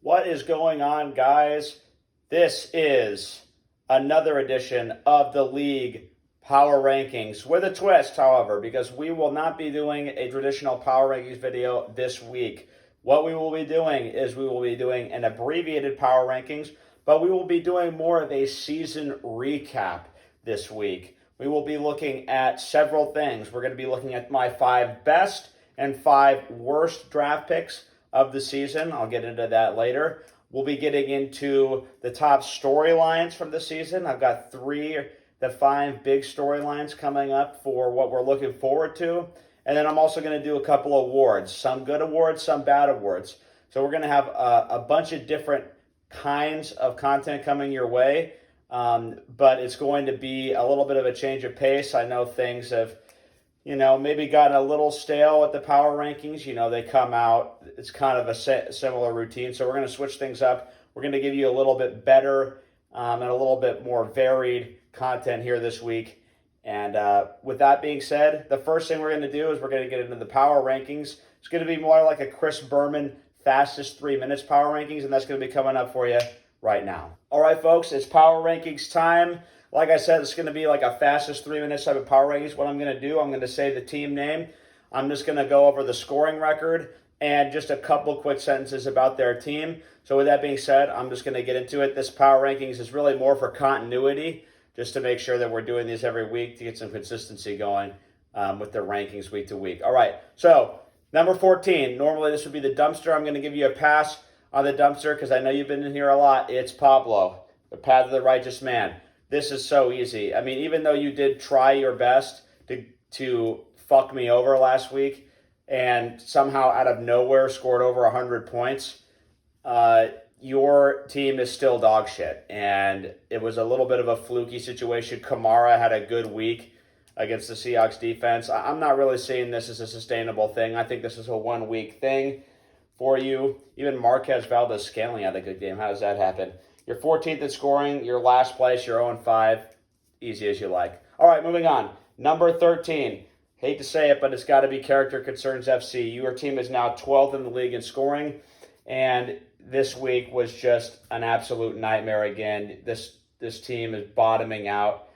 What is going on, guys? This is another edition of the League Power Rankings with a twist, however, because we will not be doing a traditional Power Rankings video this week. What we will be doing is we will be doing an abbreviated Power Rankings, but we will be doing more of a season recap this week. We will be looking at several things. We're going to be looking at my 5 best and 5 worst draft picks of the season. I'll get into that later. We'll be getting into the top storylines from the season. I've got 5 big storylines coming up for what we're looking forward to. And then I'm also going to do a couple awards, some good awards, some bad awards. So we're going to have a bunch of different kinds of content coming your way. But it's going to be a little bit of a change of pace. I know things have maybe gotten a little stale at the power rankings. They come out, it's kind of a similar routine. So we're going to switch things up. We're going to give you a little bit better and a little bit more varied content here this week. And with that being said, the first thing we're going to do is we're going to get into the power rankings. It's going to be more like a Chris Berman fastest 3 minutes power rankings, and that's going to be coming up for you right now. All right, folks, it's power rankings time. Like I said, it's going to be like a fastest 3 minutes type of power rankings. What I'm going to do, I'm going to say the team name. I'm just going to go over the scoring record and just a couple quick sentences about their team. So with that being said, I'm just going to get into it. This power rankings is really more for continuity, just to make sure that we're doing these every week to get some consistency going with the rankings week to week. All right, so number 14. Normally this would be the dumpster. I'm going to give you a pass on the dumpster because I know you've been in here a lot. It's Pablo, the path of the righteous man. This is so easy. I mean, even though you did try your best to fuck me over last week and somehow out of nowhere scored over 100 points, your team is still dog shit. And it was a little bit of a fluky situation. Kamara had a good week against the Seahawks defense. I'm not really seeing this as a sustainable thing. I think this is a 1 week thing for you. Even Marquez Valdez-Scantling had a good game. How does that happen? You're 14th in scoring. You're last place. You're 0-5. Easy as you like. All right, moving on. Number 13. Hate to say it, but it's got to be Character Concerns FC. Your team is now 12th in the league in scoring, and this week was just an absolute nightmare again. This team is bottoming out.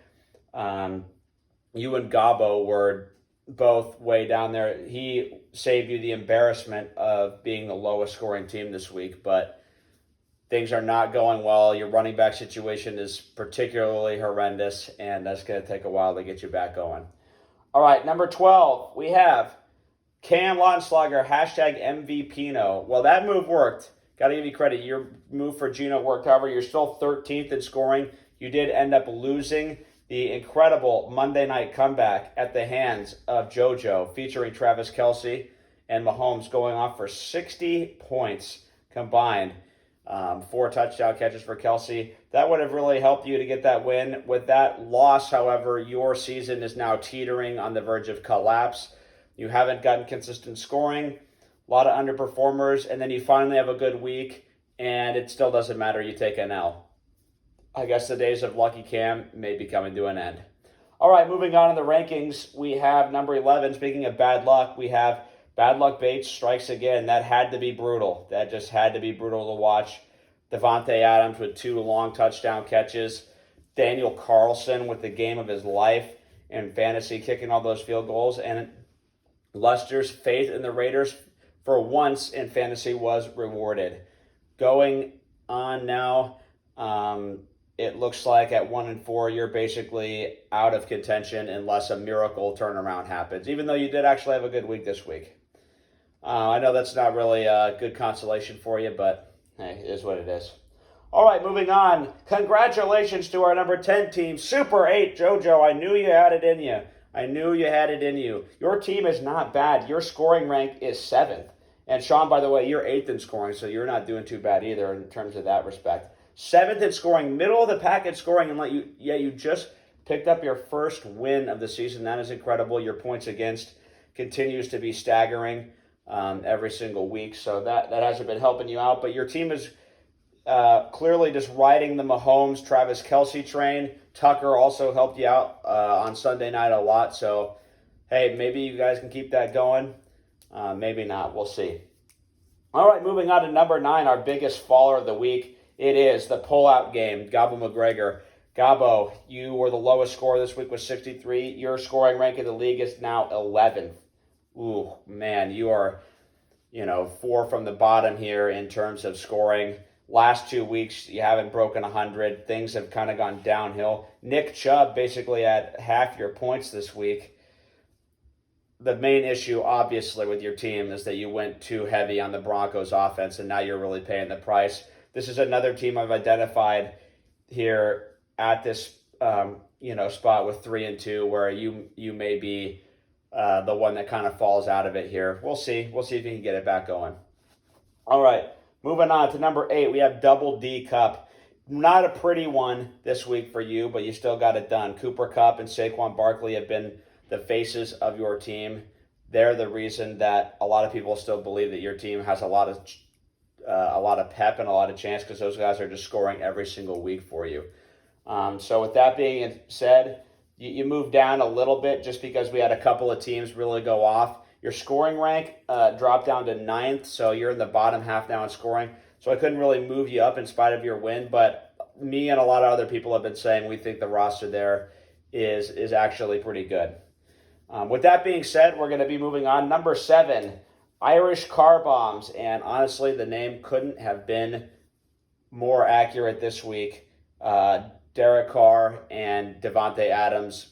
You and Gabo were both way down there. He saved you the embarrassment of being the lowest scoring team this week, but things are not going well. Your running back situation is particularly horrendous, and that's going to take a while to get you back going. All right, number 12, we have Cam Lautenschlager, hashtag MVPino. Well, that move worked. Got to give you credit. Your move for Gino worked. However, you're still 13th in scoring. You did end up losing the incredible Monday night comeback at the hands of JoJo, featuring Travis Kelce and Mahomes going off for 60 points combined. 4 touchdown catches for Kelce. That would have really helped you to get that win. With that loss, however, your season is now teetering on the verge of collapse. You haven't gotten consistent scoring, a lot of underperformers, and then you finally have a good week, and it still doesn't matter. You take an L. I guess the days of Lucky Cam may be coming to an end. All right, moving on in the rankings, we have number 11. Speaking of bad luck, we have Bad Luck Bates strikes again. That had to be brutal. That just had to be brutal to watch. Devontae Adams with 2 long touchdown catches. Daniel Carlson with the game of his life in fantasy, kicking all those field goals. And Lester's faith in the Raiders for once in fantasy was rewarded. Going on now, it looks like at 1-4, you're basically out of contention unless a miracle turnaround happens, even though you did actually have a good week this week. I know that's not really a good consolation for you, but hey, it is what it is. All right, moving on. Congratulations to our number 10 team, Super 8 JoJo. I knew you had it in you. I knew you had it in you. Your team is not bad. Your scoring rank is 7th. And Sean, by the way, you're 8th in scoring, so you're not doing too bad either in terms of that respect. 7th in scoring, middle of the pack in scoring, and you just picked up your first win of the season. That is incredible. Your points against continues to be staggering every single week, so that hasn't been helping you out. But your team is clearly just riding the Mahomes, Travis Kelce train. Tucker also helped you out on Sunday night a lot, so hey, maybe you guys can keep that going. Maybe not. We'll see. All right, moving on to number 9, our biggest faller of the week. It is the pullout game, Gabo McGregor. Gabo, you were the lowest scorer this week with 63. Your scoring rank in the league is now 11th. Ooh, man, you are, 4 from the bottom here in terms of scoring. Last 2 weeks, you haven't broken 100. Things have kind of gone downhill. Nick Chubb basically had half your points this week. The main issue, obviously, with your team is that you went too heavy on the Broncos offense, and now you're really paying the price. This is another team I've identified here at this, spot with 3-2, where you may be the one that kind of falls out of it here. We'll see. We'll see if you can get it back going. All right, moving on to number 8, we have Double D Cup. Not a pretty one this week for you, but you still got it done. Cooper Kupp and Saquon Barkley have been the faces of your team. They're the reason that a lot of people still believe that your team has a lot of pep and a lot of chance, because those guys are just scoring every single week for you. So with that being said, you move down a little bit just because we had a couple of teams really go off. Your scoring rank dropped down to 9th, so you're in the bottom half now in scoring. So I couldn't really move you up in spite of your win, but me and a lot of other people have been saying we think the roster there is actually pretty good. With that being said, we're going to be moving on. Number 7, Irish Car Bombs. And honestly, the name couldn't have been more accurate this week. Derek Carr and Devontae Adams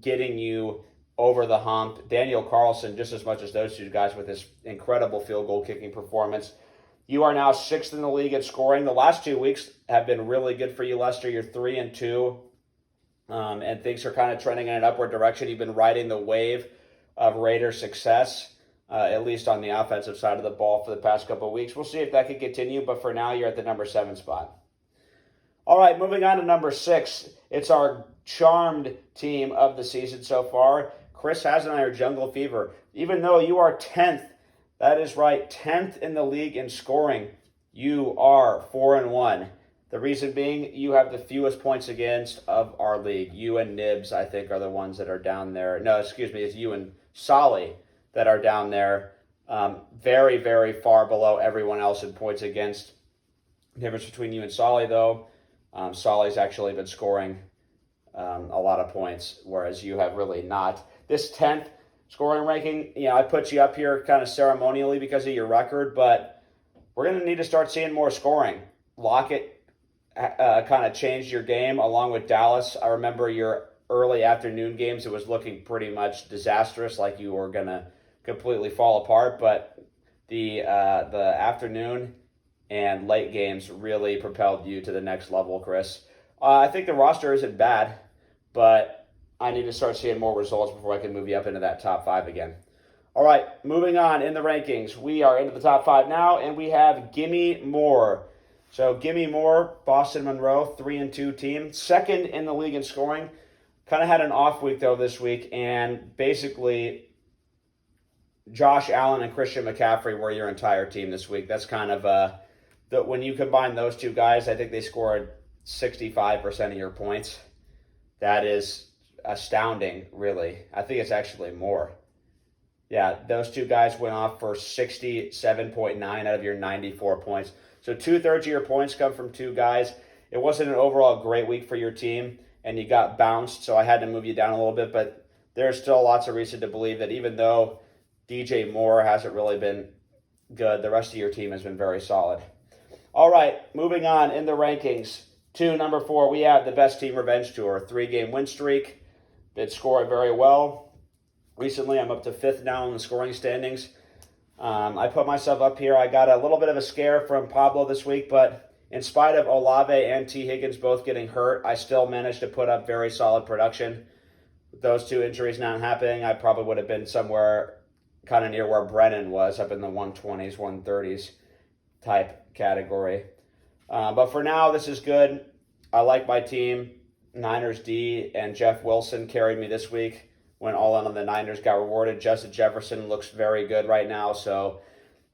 getting you over the hump. Daniel Carlson, just as much as those two guys, with this incredible field goal kicking performance. You are now 6th in the league in scoring. The last 2 weeks have been really good for you, Lester. You're 3-2. And things are kind of trending in an upward direction. You've been riding the wave of Raiders' success, at least on the offensive side of the ball for the past couple of weeks. We'll see if that can continue, but for now, you're at the number 7 spot. All right, moving on to number 6. It's our charmed team of the season so far. Chris has an Iron Jungle Fever. Even though you are 10th, that is right, 10th in the league in scoring, you are 4-1. The reason being, you have the fewest points against of our league. You and Nibs, I think, are the ones that are down there. No, excuse me, it's you and Solly that are down there. Very, very far below everyone else in points against. The difference between you and Solly, though, Solly's actually been scoring a lot of points, whereas you have really not. This 10th scoring ranking, I put you up here kind of ceremonially because of your record, but we're going to need to start seeing more scoring. Lockett kind of changed your game along with Dallas. I remember your early afternoon games, it was looking pretty much disastrous, like you were going to completely fall apart, but the afternoon and late games really propelled you to the next level, Chris. I think the roster isn't bad, but I need to start seeing more results before I can move you up into that top 5 again. All right, moving on in the rankings. We are into the top 5 now, and we have Gimme More. So Gimme More, Boston Monroe, 3-2 team. 2nd in the league in scoring. Kind of had an off week, though, this week. And basically, Josh Allen and Christian McCaffrey were your entire team this week. That's kind of, when you combine those two guys, I think they scored 65% of your points. That is astounding, really. I think it's actually more. Yeah, those two guys went off for 67.9 out of your 94 points. So 2/3 of your points come from two guys. It wasn't an overall great week for your team, and you got bounced, so I had to move you down a little bit. But there's still lots of reason to believe that even though DJ Moore hasn't really been good, the rest of your team has been very solid. All right, moving on in the rankings. To number 4, we have the Best Team Revenge Tour. 3-game win streak. Did score very well. Recently, I'm up to 5th now in the scoring standings. I put myself up here. I got a little bit of a scare from Pablo this week, but in spite of Olave and T. Higgins both getting hurt, I still managed to put up very solid production. With those two injuries not happening, I probably would have been somewhere kind of near where Brennan was, up in the 120s, 130s type category. But for now, this is good. I like my team. Niners D and Jeff Wilson carried me this week. Went all in on the Niners, got rewarded. Justin Jefferson looks very good right now. So,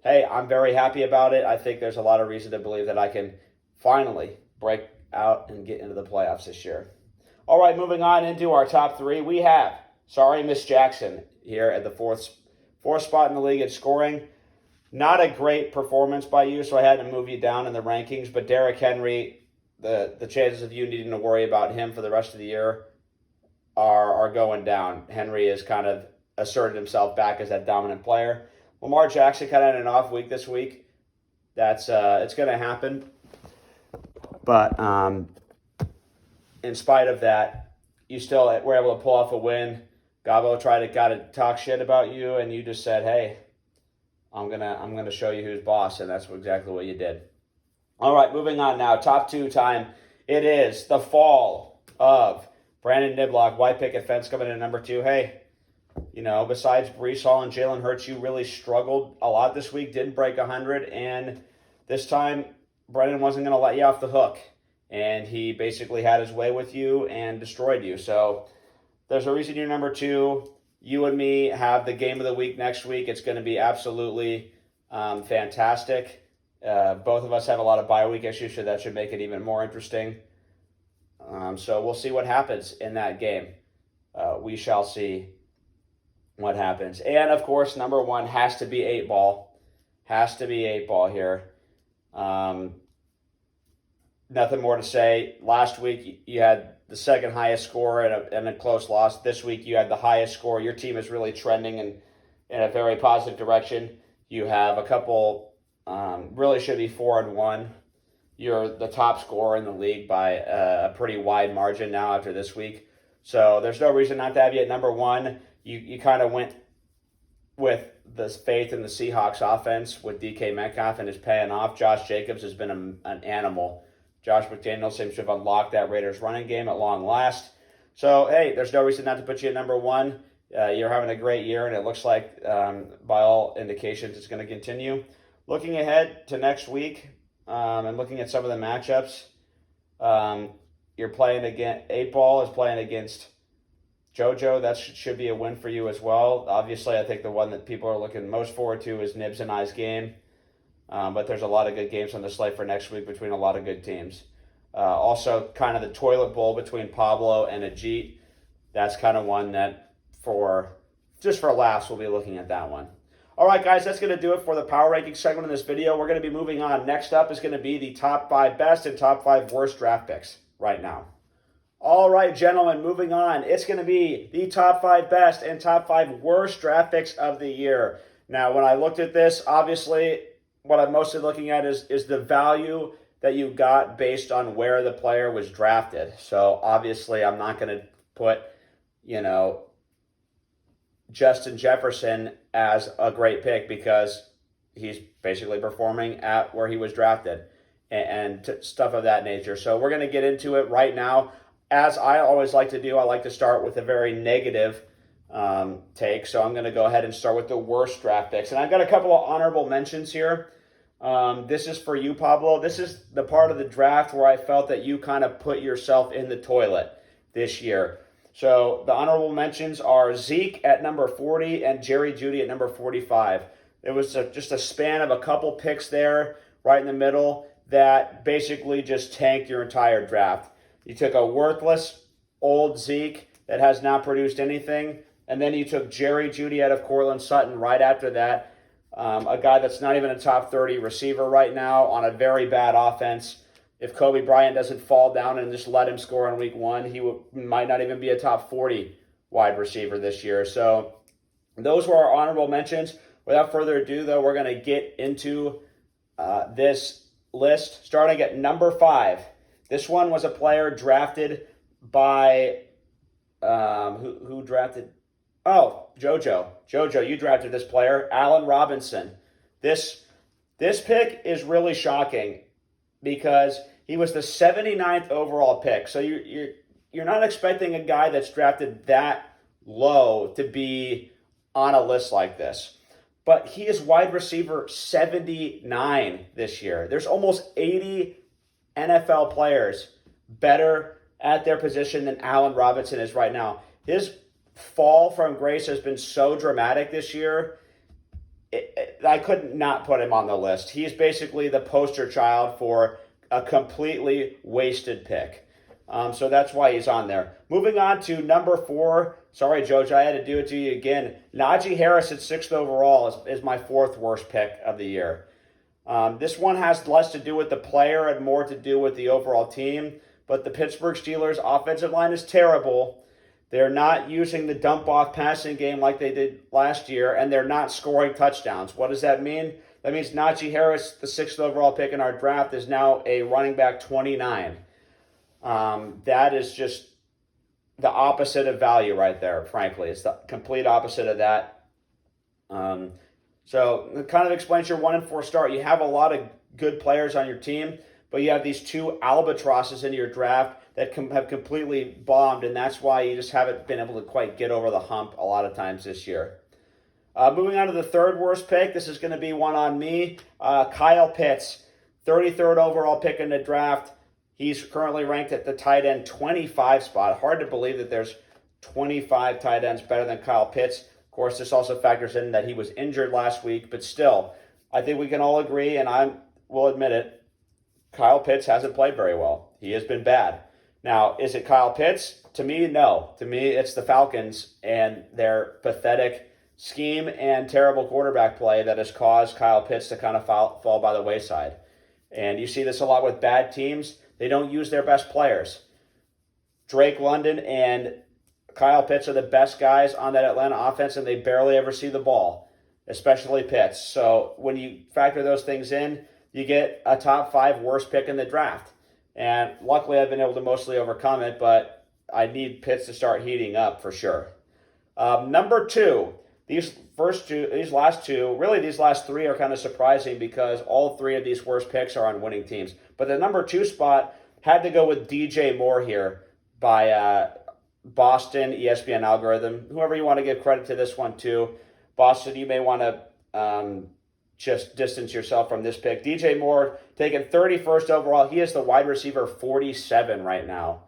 hey, I'm very happy about it. I think there's a lot of reason to believe that I can finally break out and get into the playoffs this year. All right, moving on into our top 3. We have, Sorry Miss Jackson here at the fourth spot in the league at scoring. Not a great performance by you, so I had to move you down in the rankings. But Derrick Henry, the chances of you needing to worry about him for the rest of the year are going down. Henry has kind of asserted himself back as that dominant player. Lamar Jackson kind of had an off week this week. That's it's going to happen. But in spite of that, you still were able to pull off a win. Gabo got to talk shit about you, and you just said, "Hey, I'm gonna show you who's boss," and that's exactly what you did. All right, moving on now. Top 2 time. It is the fall of Brandon Niblock, white picket fence coming in at number 2. Hey, besides Breece Hall and Jalen Hurts, you really struggled a lot this week. Didn't break 100, and this time Brandon wasn't going to let you off the hook, and he basically had his way with you and destroyed you. So there's a reason you're number 2. You and me have the game of the week next week. It's going to be absolutely fantastic. Both of us have a lot of bye week issues, so that should make it even more interesting. So we'll see what happens in that game. We shall see what happens. And, of course, number 1 has to be 8-ball. Has to be 8-ball here. Nothing more to say. Last week, you had the second highest score and a close loss. This week, you had the highest score. Your team is really trending in a very positive direction. You have a couple, really should be 4-1. You're the top scorer in the league by a pretty wide margin now after this week. So there's no reason not to have you at number 1. You kind of went with this faith in the Seahawks offense with DK Metcalf, and is paying off. Josh Jacobs has been an animal. Josh McDaniels seems to have unlocked that Raiders running game at long last. So, hey, there's no reason not to put you at number 1. You're having a great year, and it looks like, by all indications, it's going to continue. Looking ahead to next week and looking at some of the matchups, you're playing against 8-ball is playing against JoJo. That should be a win for you as well. Obviously, I think the one that people are looking most forward to is Nibs and I's game. But there's a lot of good games on the slate for next week between a lot of good teams. Also, kind of the toilet bowl between Pablo and Ajit. That's kind of one that, just for laughs, we'll be looking at that one. All right, guys, that's going to do it for the power ranking segment in this video. We're going to be moving on. Next up is going to be the top 5 best and top 5 worst draft picks right now. All right, gentlemen, moving on. It's going to be the top 5 best and top 5 worst draft picks of the year. Now, when I looked at this, obviously, what I'm mostly looking at is the value that you got based on where the player was drafted. So, obviously, I'm not going to put, Justin Jefferson as a great pick because he's basically performing at where he was drafted and stuff of that nature. So we're going to get into it right now. As I always like to do, I like to start with a very negative take. So I'm going to go ahead and start with the worst draft picks. And I've got a couple of honorable mentions here. This is for you, Pablo. This is the part of the draft where I felt that you kind of put yourself in the toilet this year. So the honorable mentions are Zeke at number 40 and Jerry Jeudy at number 45. It was just a span of a couple picks there right in the middle that basically just tanked your entire draft. You took a worthless old Zeke that has not produced anything, and then you took Jerry Jeudy out of Courtland Sutton right after that, a guy that's not even a top 30 receiver right now on a very bad offense. If Kobe Bryant doesn't fall down and just let him score in week 1, he might not even be a top 40 wide receiver this year. So those were our honorable mentions. Without further ado, though, we're going to get into this list, starting at number 5. This one was a player drafted by, who drafted? Oh, JoJo. JoJo, you drafted this player, Allen Robinson. This pick is really shocking because he was the 79th overall pick. So you're not expecting a guy that's drafted that low to be on a list like this. But he is wide receiver 79 this year. There's almost 80 NFL players better at their position than Allen Robinson is right now. His fall from grace has been so dramatic this year. I could not put him on the list. He's basically the poster child for a completely wasted pick. So that's why he's on there. Moving on to number 4. Sorry, Joj, I had to do it to you again. Najee Harris at 6th overall is my 4th worst pick of the year. This one has less to do with the player and more to do with the overall team. But the Pittsburgh Steelers' offensive line is terrible. They're not using the dump-off passing game like they did last year, and they're not scoring touchdowns. What does that mean? That means Najee Harris, the 6th overall pick in our draft, is now a running back 29. That is just the opposite of value right there, frankly. It's the complete opposite of that. So it kind of explains your 1-4 start. You have a lot of good players on your team, but you have these 2 albatrosses in your draft that have completely bombed, and that's why you just haven't been able to quite get over the hump a lot of times this year. Moving on to the 3rd worst pick, this is going to be one on me. Kyle Pitts, 33rd overall pick in the draft. He's currently ranked at the tight end 25 spot. Hard to believe that there's 25 tight ends better than Kyle Pitts. Of course, this also factors in that he was injured last week, but still, I think we can all agree, and I will admit it, Kyle Pitts hasn't played very well. He has been bad. Now, is it Kyle Pitts? To me, no. To me, it's the Falcons and their pathetic scheme and terrible quarterback play that has caused Kyle Pitts to kind of fall by the wayside. And you see this a lot with bad teams. They don't use their best players. Drake London and Kyle Pitts are the best guys on that Atlanta offense, and they barely ever see the ball, especially Pitts. So when you factor those things in, you get a top 5 worst pick in the draft. And luckily, I've been able to mostly overcome it, but I need Pitts to start heating up for sure. Number 2, these last 3 are kind of surprising because all 3 of these worst picks are on winning teams. But the number 2 spot had to go with DJ Moore here by Boston ESPN algorithm. Whoever you want to give credit to this one to. Boston, you may want to just distance yourself from this pick. DJ Moore, taken 31st overall. He is the wide receiver 47 right now.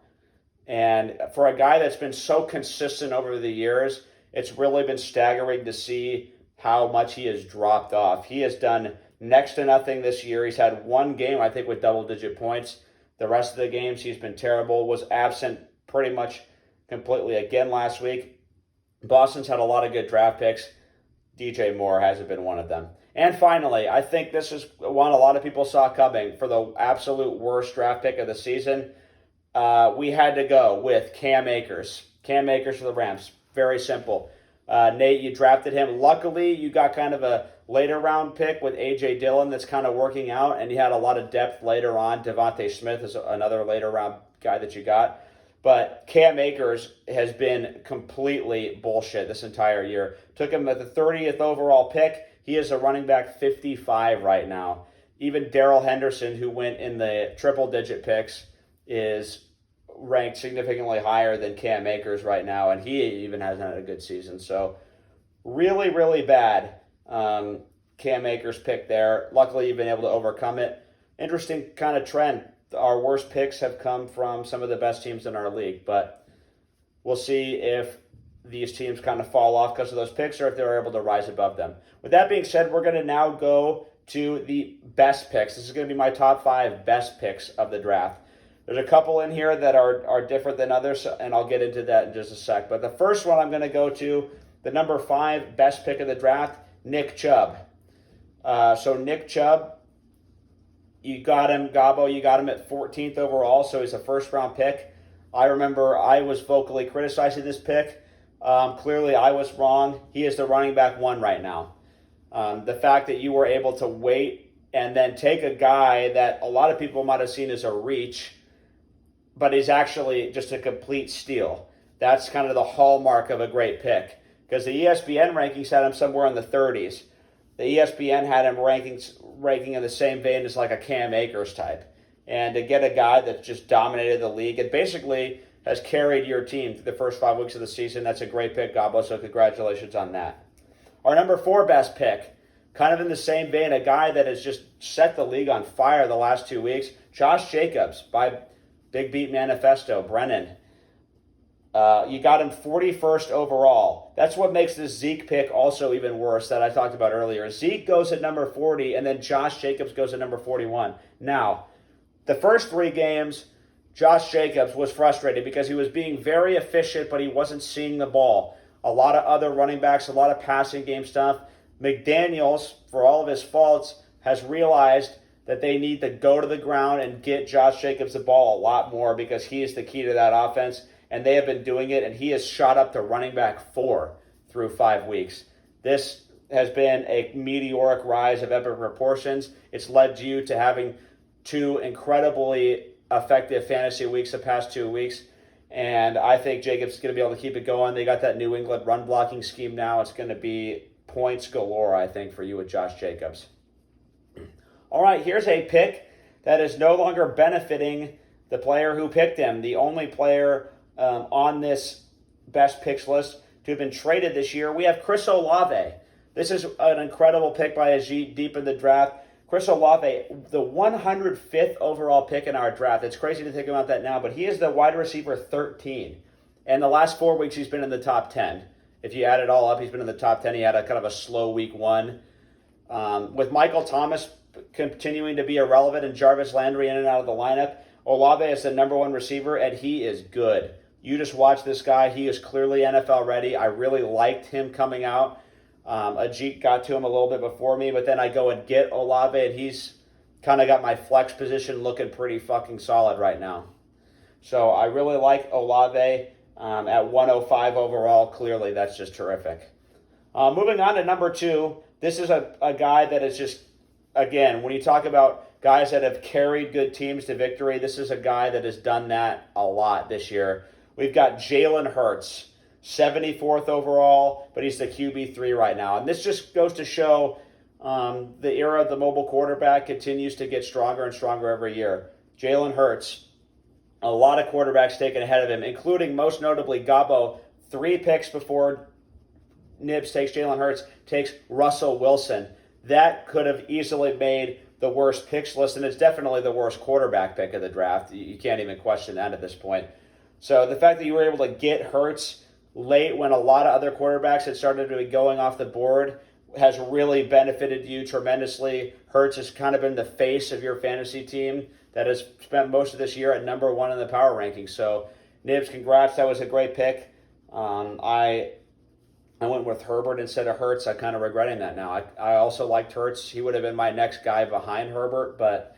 And for a guy that's been so consistent over the years, it's really been staggering to see how much he has dropped off. He has done next to nothing this year. He's had one game, I think, with double-digit points. The rest of the games, he's been terrible, was absent pretty much completely again last week. Boston's had a lot of good draft picks. DJ Moore hasn't been one of them. And finally, I think this is one a lot of people saw coming for the absolute worst draft pick of the season. We had to go with Cam Akers. Cam Akers for the Rams. Very simple. Nate, you drafted him. Luckily, you got kind of a later round pick with A.J. Dillon that's kind of working out, and you had a lot of depth later on. Devontae Smith is another later round guy that you got. But Cam Akers has been completely bullshit this entire year. Took him at the 30th overall pick. He is a running back 55 right now. Even Darrell Henderson, who went in the triple-digit picks, is ranked significantly higher than Cam Akers right now, and he even hasn't had a good season. So really, really bad Cam Akers pick there. Luckily, you've been able to overcome it. Interesting kind of trend. Our worst picks have come from some of the best teams in our league, but we'll see if these teams kind of fall off because of those picks or if they're able to rise above them. With that being said, we're going to now go to the best picks. This is going to be my top 5 best picks of the draft. There's a couple in here that are different than others, and I'll get into that in just a sec. But the first one I'm going to go to, the number 5 best pick of the draft, Nick Chubb. So Nick Chubb, you got him, Gabo, you got him at 14th overall, so he's a first-round pick. I remember I was vocally criticizing this pick. Clearly, I was wrong. He is the running back 1 right now. The fact that you were able to wait and then take a guy that a lot of people might have seen as a reach, but he's actually just a complete steal. That's kind of the hallmark of a great pick. Because the ESPN rankings had him somewhere in the 30s. The ESPN had him ranking in the same vein as like a Cam Akers type. And to get a guy that just dominated the league and basically has carried your team through the first 5 weeks of the season, that's a great pick, Gabo, so congratulations on that. Our number 4 best pick, kind of in the same vein, a guy that has just set the league on fire the last 2 weeks, Josh Jacobs by Big Beat Manifesto, Brennan. You got him 41st overall. That's what makes this Zeke pick also even worse that I talked about earlier. Zeke goes at number 40, and then Josh Jacobs goes at number 41. Now, the first 3 games, Josh Jacobs was frustrated because he was being very efficient, but he wasn't seeing the ball. A lot of other running backs, a lot of passing game stuff. McDaniels, for all of his faults, has realized that they need to go to the ground and get Josh Jacobs the ball a lot more because he is the key to that offense, and they have been doing it, and he has shot up to running back 4 through 5 weeks. This has been a meteoric rise of epic proportions. It's led you to having 2 incredibly effective fantasy weeks the past 2 weeks, and I think Jacobs is going to be able to keep it going. They got that New England run blocking scheme now. It's going to be points galore, I think, for you with Josh Jacobs. All right, here's a pick that is no longer benefiting the player who picked him. The only player on this best picks list to have been traded this year, we have Chris Olave. This is an incredible pick by Ajit deep in the draft. Chris Olave, the 105th overall pick in our draft. It's crazy to think about that now, but he is the wide receiver 13. And the last 4 weeks, he's been in the top 10. If you add it all up, he's been in the top 10. He had a kind of a slow week 1. With Michael Thomas continuing to be irrelevant and Jarvis Landry in and out of the lineup, Olave is the number 1 receiver, and he is good. You just watch this guy. He is clearly NFL ready. I really liked him coming out. Ajit got to him a little bit before me, but then I go and get Olave, and he's kind of got my flex position looking pretty fucking solid right now. So I really like Olave at 105 overall. Clearly, that's just terrific. Moving on to number 2, this is a guy that is just, again, when you talk about guys that have carried good teams to victory, this is a guy that has done that a lot this year. We've got Jalen Hurts, 74th overall, but he's the QB3 right now. And this just goes to show the era of the mobile quarterback continues to get stronger and stronger every year. Jalen Hurts, a lot of quarterbacks taken ahead of him, including most notably Gabo, 3 picks before Nibs takes Jalen Hurts, takes Russell Wilson. That could have easily made the worst picks list, and it's definitely the worst quarterback pick of the draft. You can't even question that at this point. So the fact that you were able to get Hurts late when a lot of other quarterbacks had started to be going off the board has really benefited you tremendously. Hurts has kind of been the face of your fantasy team that has spent most of this year at number 1 in the power rankings. So Nibs, congrats. That was a great pick. I went with Herbert instead of Hurts. I'm kind of regretting that now. I also liked Hurts. He would have been my next guy behind Herbert, but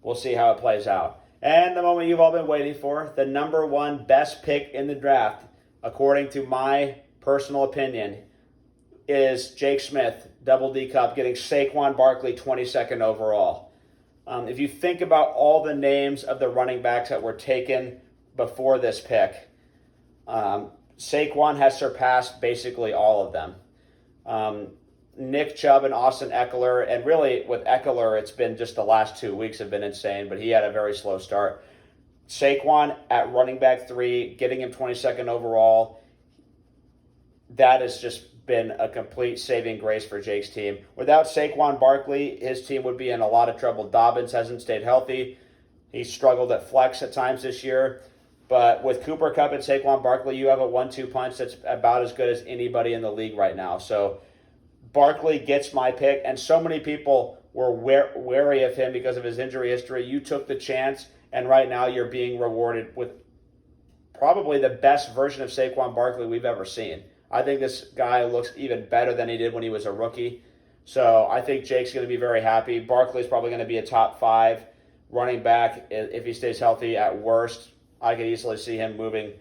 we'll see how it plays out. And the moment you've all been waiting for, the number 1 best pick in the draft, according to my personal opinion, is Jake Smith, Double D Cup, getting Saquon Barkley 22nd overall. If you think about all the names of the running backs that were taken before this pick, Saquon has surpassed basically all of them. Nick Chubb and Austin Eckler, and really with Eckler, it's been just the last 2 weeks have been insane, but he had a very slow start. Saquon at running back 3, getting him 22nd overall, that has just been a complete saving grace for Jake's team. Without Saquon Barkley, his team would be in a lot of trouble. Dobbins hasn't stayed healthy. He's struggled at flex at times this year. But with Cooper Kupp and Saquon Barkley, you have a 1-2 punch that's about as good as anybody in the league right now. So Barkley gets my pick, and so many people were wary of him because of his injury history. You took the chance, and right now you're being rewarded with probably the best version of Saquon Barkley we've ever seen. I think this guy looks even better than he did when he was a rookie. So I think Jake's going to be very happy. Barkley's probably going to be a top 5 running back if he stays healthy at worst. I could easily see him moving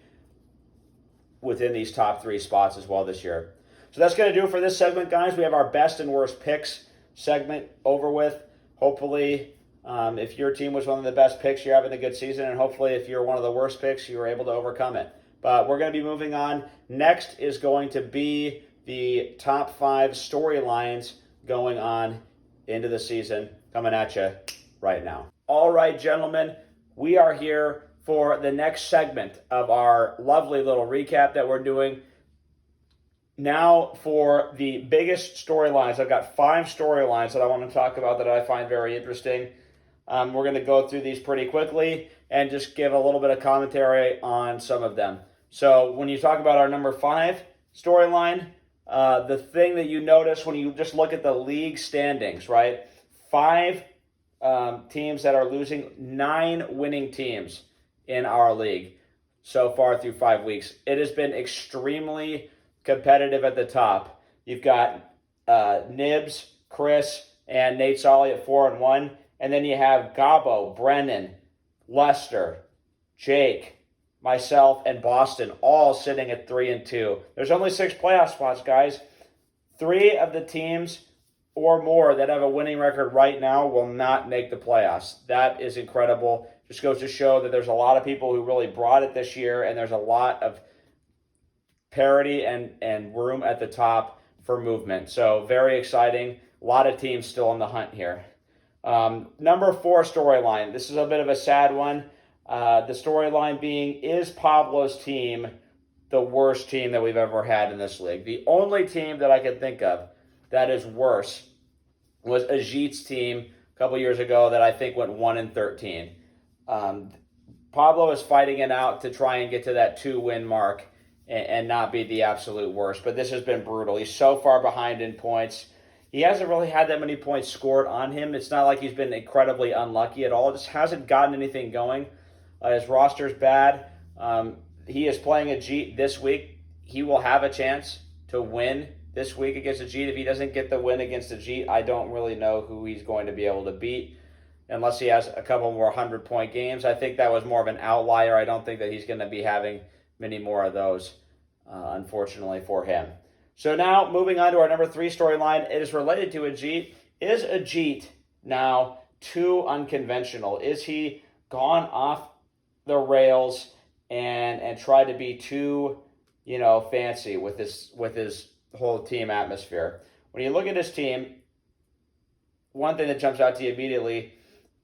within these top 3 spots as well this year. So that's going to do it for this segment, guys. We have our best and worst picks segment over with. Hopefully, if your team was one of the best picks, you're having a good season. And hopefully, if you're one of the worst picks, you were able to overcome it. But we're going to be moving on. Next is going to be the top 5 storylines going on into the season, coming at you right now. All right, gentlemen, we are here for the next segment of our lovely little recap that we're doing. Now for the biggest storylines. I've got 5 storylines that I want to talk about that I find very interesting. We're going to go through these pretty quickly and just give a little bit of commentary on some of them. So when you talk about our number 5 storyline, the thing that you notice when you just look at the league standings, right? 5 teams that are losing, 9 winning teams in our league so far through 5 weeks. It has been extremely competitive at the top. You've got Nibs, Chris, and Nate Solly at 4-1. And then you have Gabo, Brennan, Lester, Jake, myself, and Boston all sitting at 3-2. There's only 6 playoff spots, guys. 3 of the teams or more that have a winning record right now will not make the playoffs. That is incredible. Just goes to show that there's a lot of people who really brought it this year, and there's a lot of parity and room at the top for movement. So very exciting. A lot of teams still on the hunt here. Number 4 storyline. This is a bit of a sad one. The storyline being, is Pablo's team the worst team that we've ever had in this league? The only team that I can think of that is worse was Ajit's team a couple years ago that I think went 1-13. Pablo is fighting it out to try and get to that 2-win mark and not be the absolute worst. But this has been brutal. He's so far behind in points. He hasn't really had that many points scored on him. It's not like he's been incredibly unlucky at all. It just hasn't gotten anything going. His roster's bad. He is playing Ajit this week. He will have a chance to win this week against Ajit. If he doesn't get the win against Ajit, I don't really know who he's going to be able to beat unless he has a couple more 100-point games. I think that was more of an outlier. I don't think that he's going to be having many more of those, unfortunately for him. So now, moving on to our number 3 storyline, it is related to Ajit. Is Ajit now too unconventional? Is he gone off the rails and tried to be too, fancy with his whole team atmosphere? When you look at his team, one thing that jumps out to you immediately,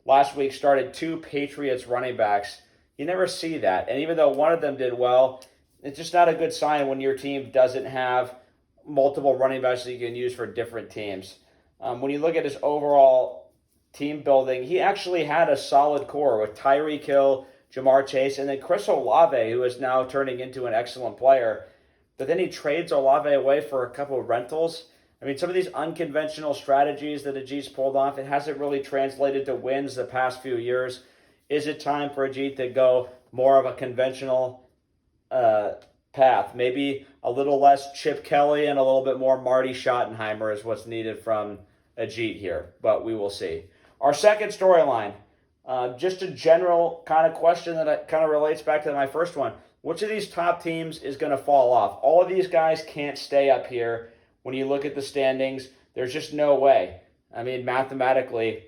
last week started 2 Patriots running backs. You never see that. And even though one of them did well, it's just not a good sign when your team doesn't have multiple running backs that you can use for different teams. When you look at his overall team building, he actually had a solid core with Tyreek Hill, Jamar Chase, and then Chris Olave, who is now turning into an excellent player. But then he trades Olave away for a couple of rentals. I mean, some of these unconventional strategies that Ajit's pulled off, it hasn't really translated to wins the past few years. Is it time for Ajit to go more of a conventional path? Maybe a little less Chip Kelly and a little bit more Marty Schottenheimer is what's needed from Ajit here, but we will see. Our second storyline, just a general kind of question that kind of relates back to my first one. Which of these top teams is going to fall off? All of these guys can't stay up here. When you look at the standings, there's just no way. I mean, mathematically,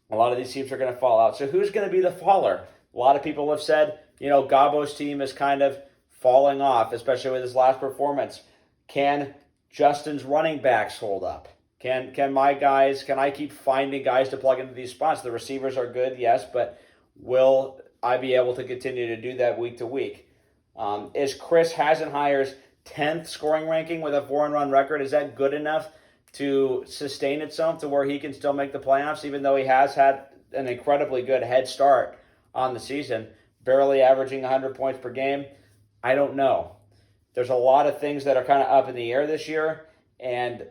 a lot of these teams are going to fall out. So who's going to be the faller? A lot of people have said, Gabo's team is kind of falling off, especially with his last performance. Can Justin's running backs hold up? Can I keep finding guys to plug into these spots? The receivers are good, yes, but will I be able to continue to do that week to week? Is Chris Hasenheyer's 10th scoring ranking with a 4-run record, is that good enough to sustain itself to where he can still make the playoffs, even though he has had an incredibly good head start on the season, barely averaging 100 points per game? I don't know. There's a lot of things that are kind of up in the air this year, and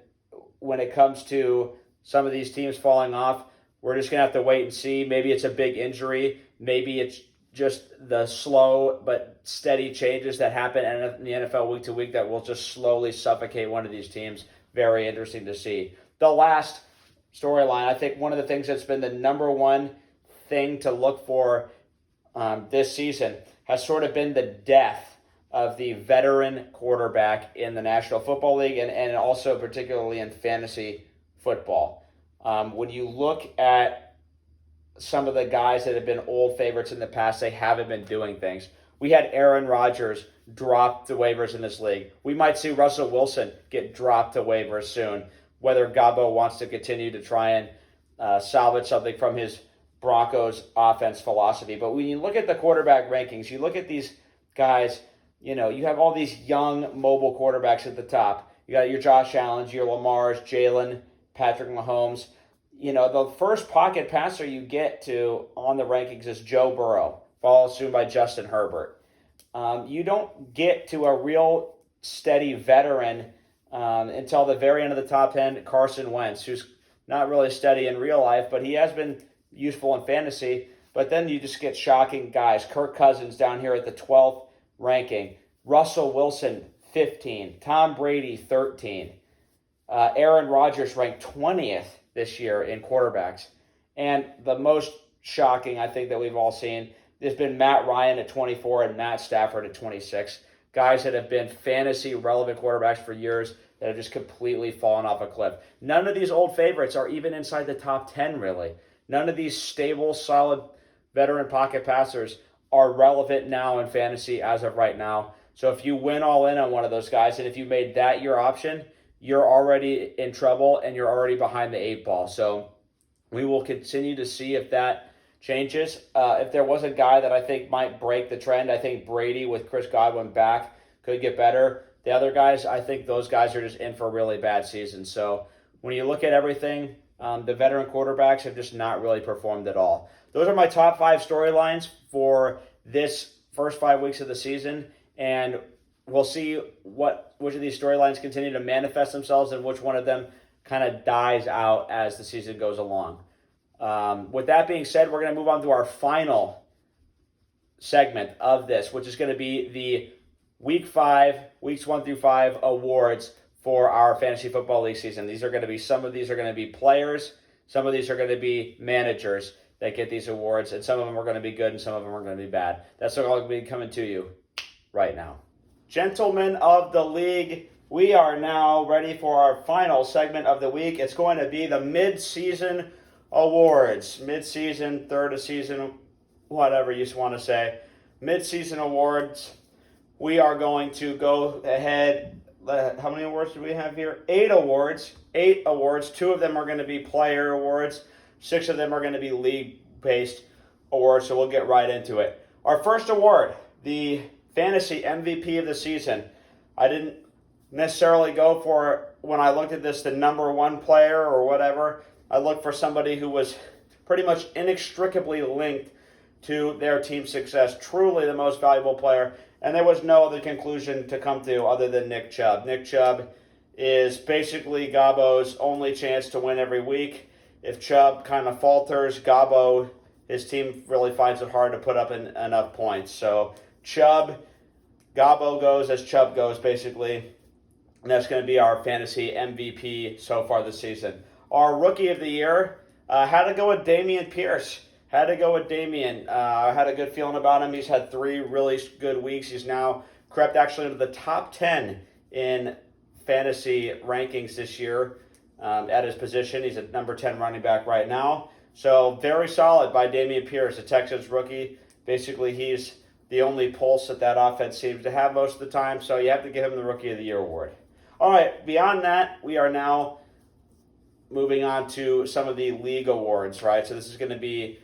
when it comes to some of these teams falling off, we're just going to have to wait and see. Maybe it's a big injury. Maybe it's just the slow but steady changes that happen in the NFL week to week that will just slowly suffocate one of these teams. Very interesting to see. The last storyline, I think one of the things that's been the number one thing to look for this season has sort of been the death of the veteran quarterback in the National Football League and also particularly in fantasy football. When you look at some of the guys that have been old favorites in the past, they haven't been doing things. We had Aaron Rodgers drop to waivers in this league. We might see Russell Wilson get dropped to waivers soon, whether Gabo wants to continue to try and salvage something from his Broncos offense philosophy. But when you look at the quarterback rankings, you look at these guys, you have all these young mobile quarterbacks at the top. You got your Josh Allen's, your Lamar's, Jalen, Patrick Mahomes. The first pocket passer you get to on the rankings is Joe Burrow, followed soon by Justin Herbert. You don't get to a real steady veteran until the very end of the top 10, Carson Wentz, who's not really steady in real life, but he has been useful in fantasy. But then you just get shocking guys. Kirk Cousins down here at the 12th ranking. Russell Wilson, 15. Tom Brady, 13. Aaron Rodgers ranked 20th this year in quarterbacks. And the most shocking, I think, that we've all seen, there's been Matt Ryan at 24 and Matt Stafford at 26. Guys that have been fantasy relevant quarterbacks for years that have just completely fallen off a cliff. None of these old favorites are even inside the top 10, really. None of these stable, solid veteran pocket passers are relevant now in fantasy as of right now. So if you win all in on one of those guys, and if you made that your option, you're already in trouble and you're already behind the 8 ball. So we will continue to see if that changes. If there was a guy that I think might break the trend, I think Brady with Chris Godwin back could get better. The other guys, I think those guys are just in for a really bad season. So when you look at everything, the veteran quarterbacks have just not really performed at all. Those are my top 5 storylines for this first 5 weeks of the season. And we'll see which of these storylines continue to manifest themselves and which one of them kind of dies out as the season goes along. With that being said, we're going to move on to our final segment of this, which is going to be the weeks 1 through 5 awards for our fantasy football league season. Some of these are going to be players, some of these are going to be managers that get these awards, and some of them are going to be good and some of them are going to be bad. That's what I'll be coming to you right now. Gentlemen of the league, we are now ready for our final segment of the week. It's going to be the mid-season awards. Mid-season, third of season, whatever you want to say. Mid-season awards. We are going to go ahead. How many awards do we have here? 8 awards. 8 awards. 2 of them are going to be player awards. 6 of them are going to be league-based awards, so we'll get right into it. Our first award, the Fantasy MVP of the season. I didn't necessarily go for, when I looked at this, the number 1 player or whatever. I looked for somebody who was pretty much inextricably linked to their team's success. Truly the most valuable player. And there was no other conclusion to come to other than Nick Chubb. Nick Chubb is basically Gabbo's only chance to win every week. If Chubb kind of falters, Gabbo, his team really finds it hard to put up enough points. So Chubb, Gabbo goes as Chubb goes, basically. And that's going to be our fantasy MVP so far this season. Our rookie of the year, had to go with Dameon Pierce. Had to go with Dameon. I had a good feeling about him. He's had 3 really good weeks. He's now crept actually into the top 10 in fantasy rankings this year at his position. He's at number 10 running back right now. So very solid by Dameon Pierce, a Texans rookie. Basically, he's the only pulse that offense seems to have most of the time. So you have to give him the Rookie of the Year award. All right, beyond that, we are now moving on to some of the league awards, right? So this is going to be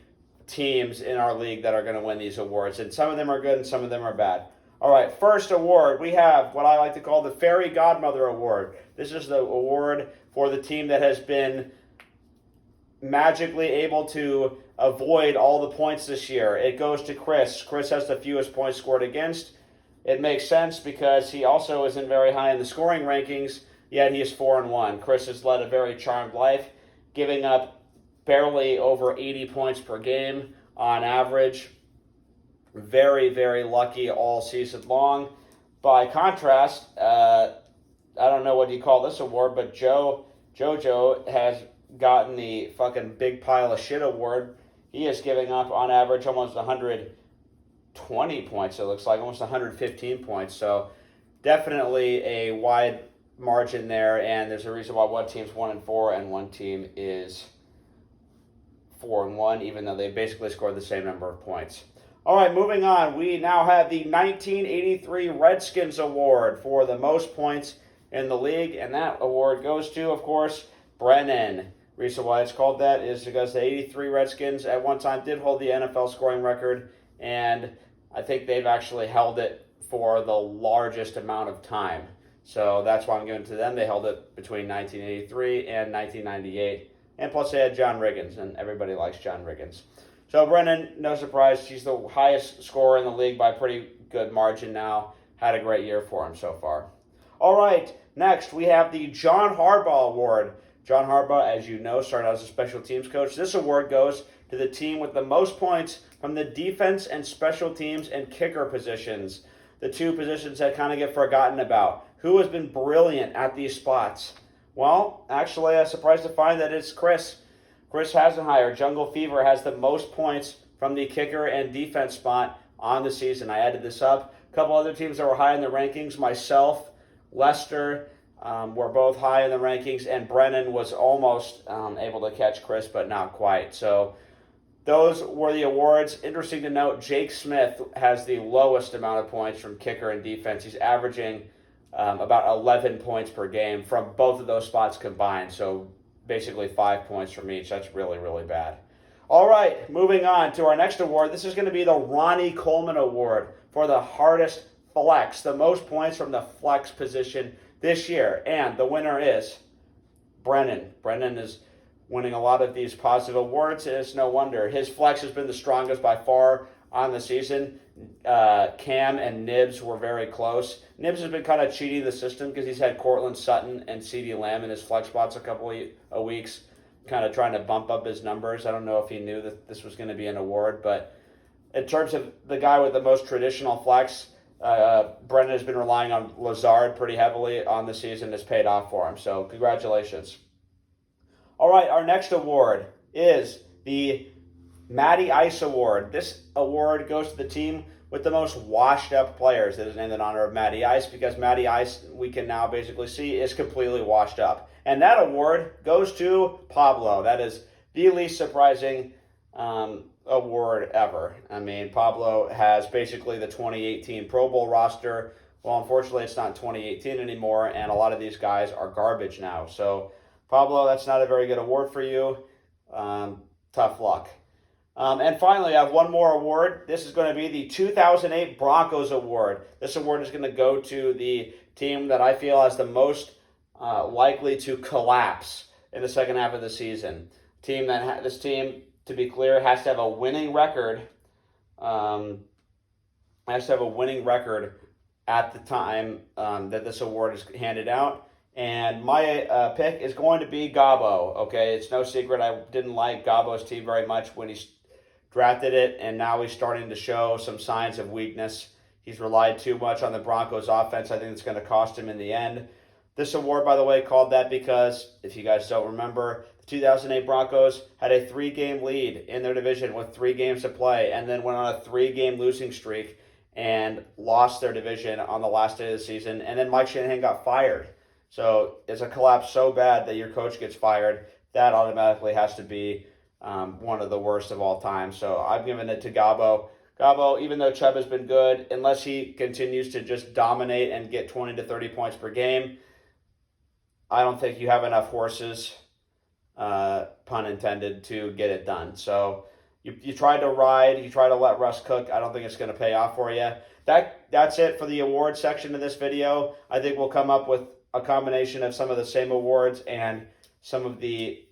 teams in our league that are going to win these awards. And some of them are good and some of them are bad. All right, first award, we have what I like to call the Fairy Godmother Award. This is the award for the team that has been magically able to avoid all the points this year. It goes to Chris. Chris has the fewest points scored against. It makes sense because he also isn't very high in the scoring rankings, yet he is 4-1. Chris has led a very charmed life, giving up barely over 80 points per game on average. Very, very lucky all season long. By contrast, I don't know what you call this award, but JoJo has gotten the fucking big pile of shit award. He is giving up on average almost 120 points, it looks like, almost 115 points. So definitely a wide margin there, and there's a reason why one team's 1-4 and one team is 4-1, even though they basically scored the same number of points. All right, moving on. We now have the 1983 Redskins Award for the most points in the league, and that award goes to, of course, Brennan. Reason why it's called that is because the 83 Redskins at one time did hold the NFL scoring record, and I think they've actually held it for the largest amount of time. So that's why I'm giving it to them. They held it between 1983 and 1998. And plus they had John Riggins, and everybody likes John Riggins. So Brennan, no surprise, he's the highest scorer in the league by a pretty good margin now. Had a great year for him so far. All right, next we have the John Harbaugh Award. John Harbaugh, as you know, started out as a special teams coach. This award goes to the team with the most points from the defense and special teams and kicker positions. The two positions that kind of get forgotten about. Who has been brilliant at these spots? Well, actually, I was surprised to find that it's Chris. Chris Hasenheier, Jungle Fever, has the most points from the kicker and defense spot on the season. I added this up. A couple other teams that were high in the rankings, myself, Lester, were both high in the rankings, and Brennan was almost able to catch Chris, but not quite. So those were the awards. Interesting to note, Jake Smith has the lowest amount of points from kicker and defense. He's averaging about 11 points per game from both of those spots combined. So basically 5 points from each. That's really, really bad. All right, moving on to our next award. This is going to be the Ronnie Coleman Award for the hardest flex, the most points from the flex position this year. And the winner is Brennan. Brennan is winning a lot of these positive awards, and it's no wonder. His flex has been the strongest by far on the season. Cam and Nibs were very close. Nibs has been kind of cheating the system because he's had Cortland Sutton and CeeDee Lamb in his flex spots a couple of weeks, kind of trying to bump up his numbers. I don't know if he knew that this was going to be an award, but in terms of the guy with the most traditional flex, Brendan has been relying on Lazard pretty heavily on the season. It's paid off for him, so congratulations. All right, our next award is the Matty Ice Award. This award goes to the team with the most washed up players. It is named in honor of Matty Ice because Matty Ice, we can now basically see, is completely washed up. And that award goes to Pablo. That is the least surprising award ever. I mean, Pablo has basically the 2018 Pro Bowl roster. Well, unfortunately, it's not 2018 anymore, and a lot of these guys are garbage now. So, Pablo, that's not a very good award for you. Tough luck. And finally, I have one more award. This is going to be the 2008 Broncos Award. This award is going to go to the team that I feel has the most likely to collapse in the second half of the season. This team, to be clear, has to have a winning record. Has to have a winning record at the time that this award is handed out. And my pick is going to be Gabo. Okay, it's no secret I didn't like Gabo's team very much when he drafted it, and now he's starting to show some signs of weakness. He's relied too much on the Broncos offense. I think it's going to cost him in the end. This award, by the way, called that because, if you guys don't remember, the 2008 Broncos had a 3-game lead in their division with 3 games to play, and then went on a 3-game losing streak and lost their division on the last day of the season. And then Mike Shanahan got fired. So it's a collapse so bad that your coach gets fired. That automatically has to be one of the worst of all time. So I've given it to Gabo. Gabo, even though Chubb has been good, unless he continues to just dominate and get 20 to 30 points per game, I don't think you have enough horses, pun intended, to get it done. So you tried to ride, you try to let Russ cook. I don't think it's going to pay off for you. That's it for the award section of this video. I think we'll come up with a combination of some of the same awards and some of the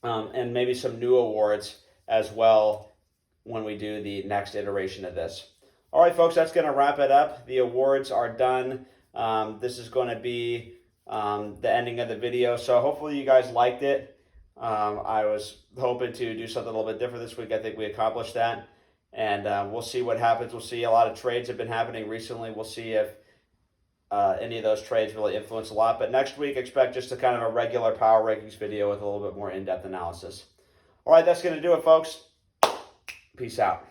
and maybe some new awards as well when we do the next iteration of this. All right, folks, that's going to wrap it up. The awards are done. This is going to be the ending of the video. So hopefully you guys liked it. I was hoping to do something a little bit different this week. I think we accomplished that. And we'll see what happens. We'll see. A lot of trades have been happening recently. We'll see if any of those trades really influence a lot. But next week, expect just a kind of a regular power rankings video with a little bit more in-depth analysis. All right, that's going to do it, folks. Peace out.